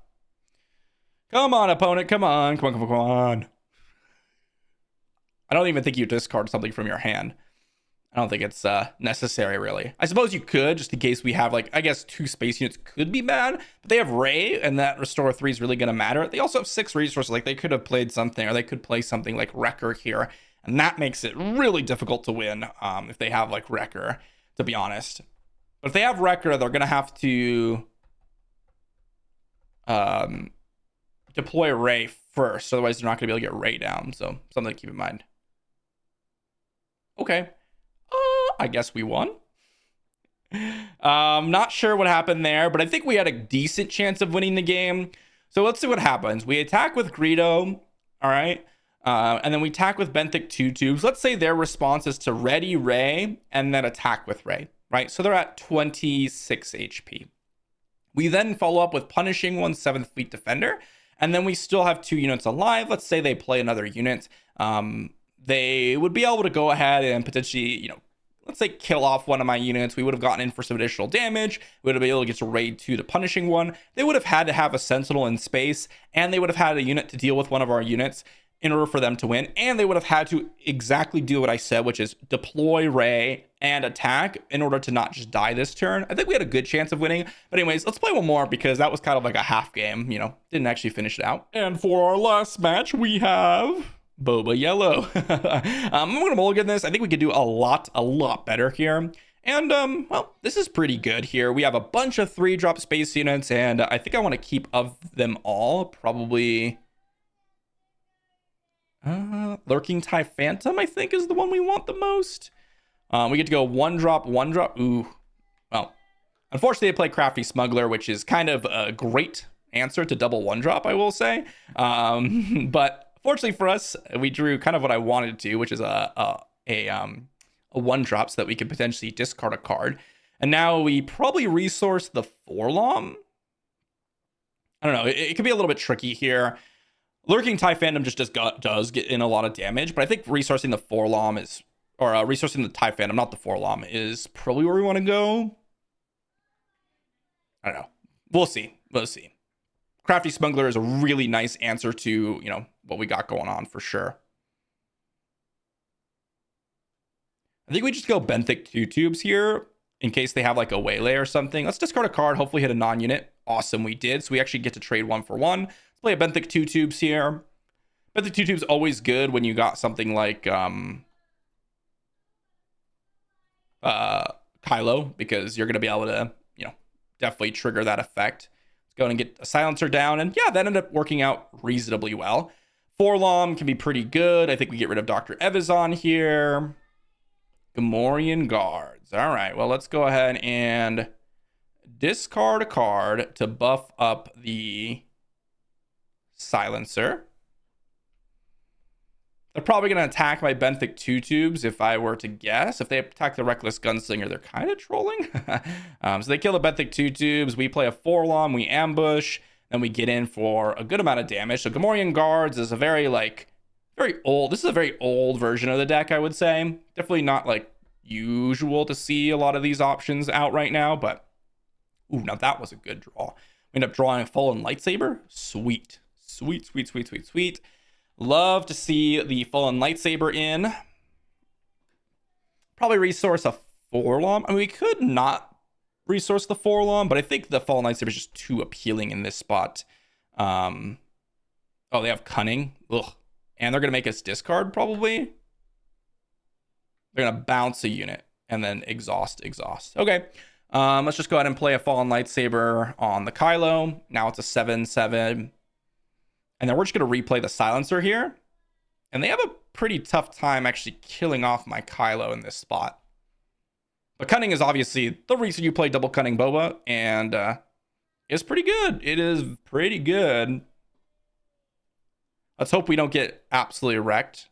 Come on, opponent. Come on. Come on. I don't even think you discard something from your hand. I don't think it's necessary, really. I suppose you could, just in case we have, like, I guess 2 space units could be bad. But they have Rey, and that Restore 3 is really going to matter. They also have 6 resources. Like, they could have played something, or they could play something like Wrecker here. And that makes it really difficult to win if they have, like, Wrecker, to be honest. But if they have Wrecker, they're going to have to deploy Rey first. Otherwise, they're not going to be able to get Rey down. So, something to keep in mind. Okay. I guess we won. Not sure what happened there, but I think we had a decent chance of winning the game. So let's see what happens. We attack with Greedo, all right? And then we attack with Benthic 2 tubes. Let's say their response is to ready Rey and then attack with Rey, right? So they're at 26 HP. We then follow up with Punishing One 7th Fleet Defender, and then we still have 2 units alive. Let's say they play another unit. They would be able to go ahead and potentially, let's say kill off one of my units. We would have gotten in for some additional damage. We would have been able to get to raid 2 the Punishing One. They would have had to have a Sentinel in space, and they would have had a unit to deal with one of our units in order for them to win. And they would have had to exactly do what I said, which is deploy Rey and attack in order to not just die this turn. I think we had a good chance of winning. But anyways, let's play one more because that was kind of like a half game, didn't actually finish it out. And for our last match, we have Boba Yellow. I'm going to mulligan this. I think we could do a lot better here. And, well, this is pretty good here. We have a bunch of 3-drop space units, and I think I want to keep of them all. Probably Lurking TIE Phantom, I think, is the one we want the most. We get to go 1-drop. Ooh. Well, unfortunately, they play Crafty Smuggler, which is kind of a great answer to double 1-drop, I will say. But fortunately for us, we drew kind of what I wanted to, which is a 1-drop so that we could potentially discard a card. And now we probably resource the 4-Lom. I don't know. It could be a little bit tricky here. Lurking TIE Phantom just does get in a lot of damage, but I think resourcing the Forlom is, or resourcing the TIE Phantom, not the Forlom, is probably where we want to go. I don't know. We'll see. We'll see. Crafty Smuggler is a really nice answer to, you know, what we got going on for sure. I think we just go Benthic 2 tubes here in case they have like a waylay or something. Let's discard a card, hopefully hit a non-unit. Awesome, we did. So we actually get to trade 1-for-1. Let's play a Benthic 2 tubes here. Benthic 2 tubes always good when you got something like Kylo, because you're going to be able to, you know, definitely trigger that effect. Let's go and get a silencer down. And yeah, that ended up working out reasonably well. Forlom can be pretty good. I think we get rid of Dr. Evazan here. Gamorrean Guards. All right, well, let's go ahead and discard a card to buff up the silencer. They're probably going to attack my Benthic 2 tubes if I were to guess. If they attack the Reckless Gunslinger, they're kind of trolling. So they kill the Benthic 2 tubes. We play a Forlom. We ambush. Then we get in for a good amount of damage. So Gamorrean Guards is a very old. This is a very old version of the deck, I would say. Definitely not like usual to see a lot of these options out right now. But, ooh, now that was a good draw. We end up drawing a Fallen Lightsaber. Sweet. Sweet, sweet, sweet, sweet, sweet. Love to see the Fallen Lightsaber in. Probably resource a Forlom. I mean, we could not resource the Forlom, but I think the Fallen Lightsaber is just too appealing in this spot. Oh, they have Cunning. Ugh. And they're going to make us discard, probably. They're going to bounce a unit and then exhaust. Okay. Let's just go ahead and play a Fallen Lightsaber on the Kylo. Now it's a 7/7. And then we're just going to replay the silencer here. And they have a pretty tough time actually killing off my Kylo in this spot. But Cunning is obviously the reason you play double Cunning Boba. And it's pretty good. It is pretty good. Let's hope we don't get absolutely wrecked.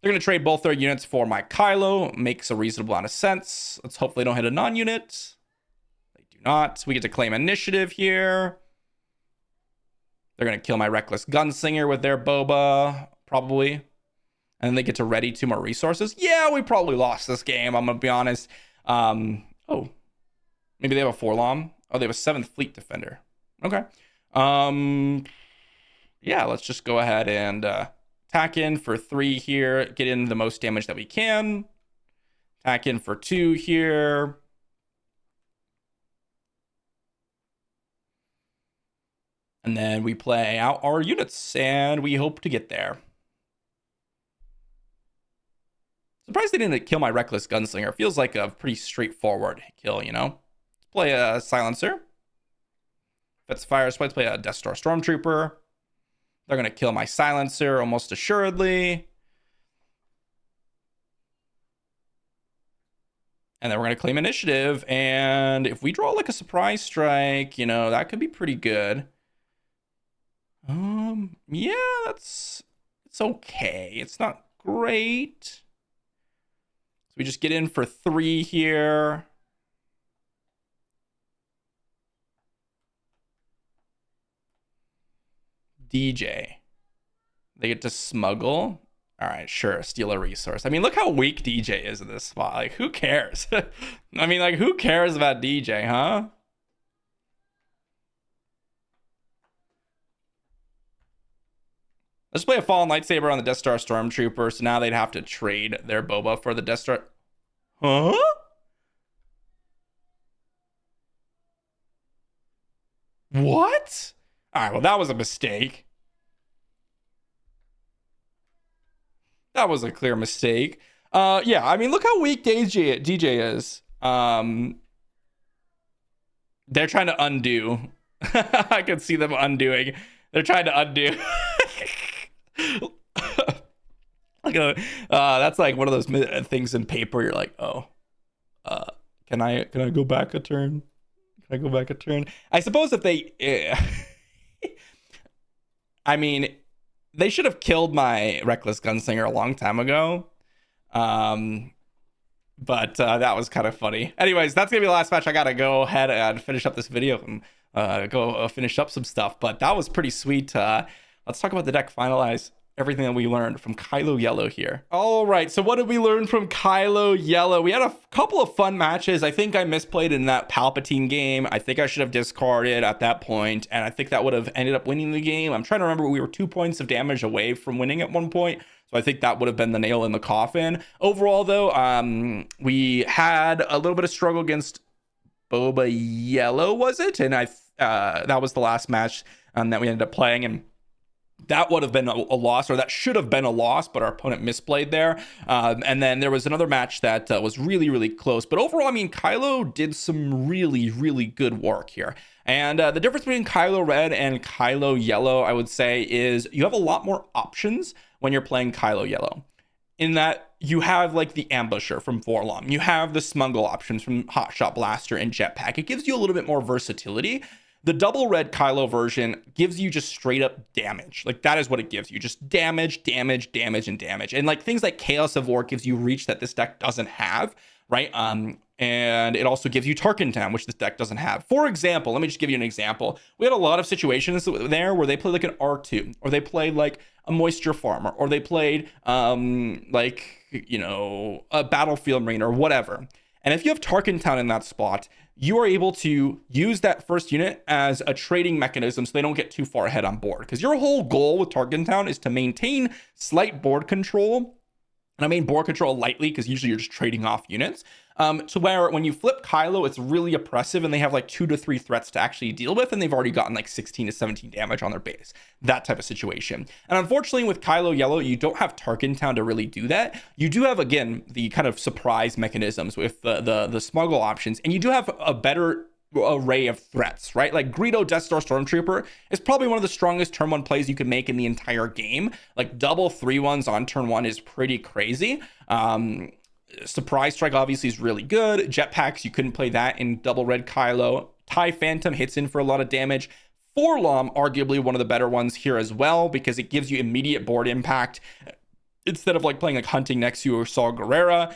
They're going to trade both their units for my Kylo. Makes a reasonable amount of sense. Let's hope they don't hit a non-unit. They do not. We get to claim initiative here. They're going to kill my Reckless Gunslinger with their Boba, probably. And then they get to ready 2 more resources. Yeah, we probably lost this game, I'm going to be honest. Oh, maybe they have a Forlom. Oh, they have a 7th Fleet Defender. Okay. Yeah, let's just go ahead and attack in for 3 here. Get in the most damage that we can. Attack in for 2 here. And then we play out our units, and we hope to get there. Surprised they didn't kill my Reckless Gunslinger. Feels like a pretty straightforward kill, you know? Let's play a Silencer. If it's fire, let's play a Death Star Stormtrooper. They're going to kill my Silencer almost assuredly. And then we're going to claim initiative. And if we draw like a surprise strike, you know, that could be pretty good. Yeah, it's okay. It's not great. So we just get in for 3 here. DJ. They get to smuggle. All right, sure. Steal a resource. I mean, look how weak DJ is in this spot. Like, who cares? I mean, like, who cares about DJ, huh? Let's play a Fallen Lightsaber on the Death Star Stormtrooper. So now they'd have to trade their Boba for the Death Star. Huh? What? All right, well, that was a mistake. That was a clear mistake. Yeah, I mean, look how weak DJ is. They're trying to undo. I can see them undoing. They're trying to undo. That's like one of those things in paper. You're like, oh, can I go back a turn? Can I go back a turn? I suppose if they, I mean, they should have killed my Reckless Gunslinger a long time ago. But that was kind of funny. Anyways, that's gonna be the last match. I gotta go ahead and finish up this video and go finish up some stuff. But that was pretty sweet. Let's talk about the deck, finalize everything that we learned from Kylo Yellow here. All right, so what did we learn from Kylo Yellow? We had a couple of fun matches. I think I misplayed in that Palpatine game. I think I should have discarded at that point, and I think that would have ended up winning the game. I'm trying to remember, we were 2 points of damage away from winning at one point, so I think that would have been the nail in the coffin. Overall, though, we had a little bit of struggle against Boba Yellow, was it? And that was the last match that we ended up playing, and that would have been a loss, or that should have been a loss, but our opponent misplayed there. And then there was another match that was really, really close. But overall, I mean, Kylo did some really, really good work here. And the difference between Kylo Red and Kylo Yellow, I would say, is you have a lot more options when you're playing Kylo Yellow. In that you have like the Ambusher from Vorlom, you have the Smuggle options from Hotshot Blaster and Jetpack. It gives you a little bit more versatility. The double red Kylo version gives you just straight up damage. Like, that is what it gives you. Just damage, damage, damage, and damage. And like things like Chaos of War gives you reach that this deck doesn't have, right? And it also gives you Tarkin Town, which this deck doesn't have. For example, let me just give you an example. We had a lot of situations there where they played like an R2, or they played like a Moisture Farmer, or they played like, you know, a Battlefield Marine or whatever. And if you have Tarkin Town in that spot, you are able to use that first unit as a trading mechanism so they don't get too far ahead on board. Because your whole goal with Tarkin Town is to maintain slight board control. And I mean board control lightly, because usually you're just trading off units. To where when you flip Kylo, it's really oppressive, and they have like 2 to 3 threats to actually deal with, and they've already gotten like 16 to 17 damage on their base. That type of situation. And unfortunately with Kylo Yellow, you don't have Tarkin Town to really do that. You do have, again, the kind of surprise mechanisms with the smuggle options, and you do have a better array of threats, right? Like Greedo Death Star Stormtrooper is probably one of the strongest turn 1 plays you can make in the entire game. Like double 3-1s on turn 1 is pretty crazy. Surprise Strike obviously is really good. Jetpacks, you couldn't play that in double red Kylo. TIE Phantom hits in for a lot of damage. Forlom, arguably one of the better ones here as well, because it gives you immediate board impact instead of like playing like Hunting Nexu or Saw Gerrera,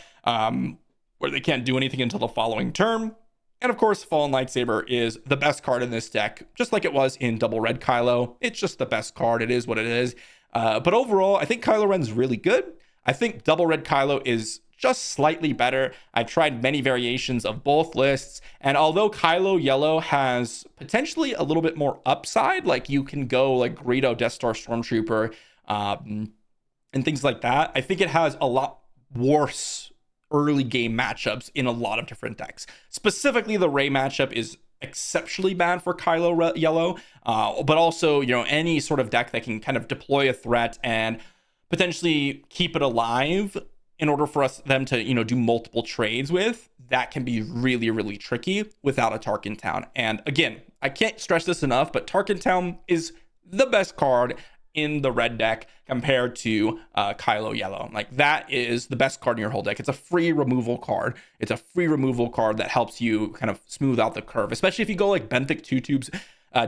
where they can't do anything until the following turn. And of course, Fallen Lightsaber is the best card in this deck, just like it was in double red Kylo. It's just the best card. It is what it is. But overall, I think Kylo Ren's really good. I think double red Kylo is just slightly better. I've tried many variations of both lists, and although Kylo Yellow has potentially a little bit more upside, like you can go like Greedo Death Star Stormtrooper and things like that, I think it has a lot worse early game matchups in a lot of different decks. Specifically, the Rey matchup is exceptionally bad for Kylo Yellow, but also, you know, any sort of deck that can kind of deploy a threat and potentially keep it alive in order for them to, you know, do multiple trades with, that can be really, really tricky without a Tarkin Town. And again, I can't stress this enough, but Tarkin Town is the best card in the red deck compared to Kylo Yellow. Like, that is the best card in your whole deck. It's a free removal card. It's a free removal card that helps you kind of smooth out the curve, especially if you go like Benthic 2-Tubes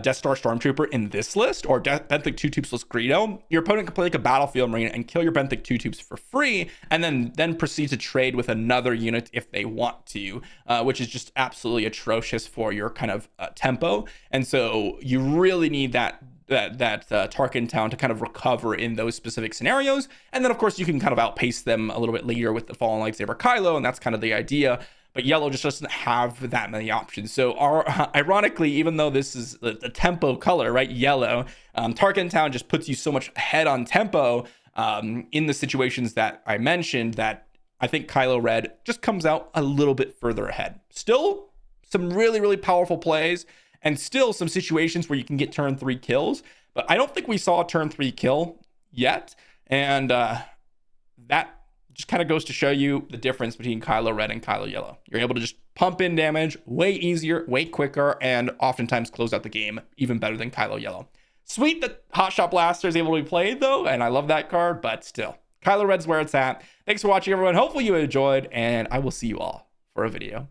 Death Star Stormtrooper in this list, or Benthic 2-Tubes plus Greedo. Your opponent can play like a Battlefield Marine and kill your Benthic 2-Tubes for free, and then proceed to trade with another unit if they want to, which is just absolutely atrocious for your kind of tempo. And so you really need that Tarkin Town to kind of recover in those specific scenarios. And then of course you can kind of outpace them a little bit later with the Fallen Lightsaber Kylo, and that's kind of the idea. But Yellow just doesn't have that many options. So ironically, even though this is the tempo color, right, yellow, Tarkin Town just puts you so much ahead on tempo in the situations that I mentioned, that I think Kylo Red just comes out a little bit further ahead. Still some really, really powerful plays, and still some situations where you can get turn 3 kills. But I don't think we saw a turn 3 kill yet. And that just kind of goes to show you the difference between Kylo Red and Kylo Yellow. You're able to just pump in damage way easier, way quicker, and oftentimes close out the game even better than Kylo Yellow. Sweet that Hotshot Blaster is able to be played though, and I love that card, but still, Kylo Red's where it's at. Thanks for watching, everyone. Hopefully you enjoyed, and I will see you all for a video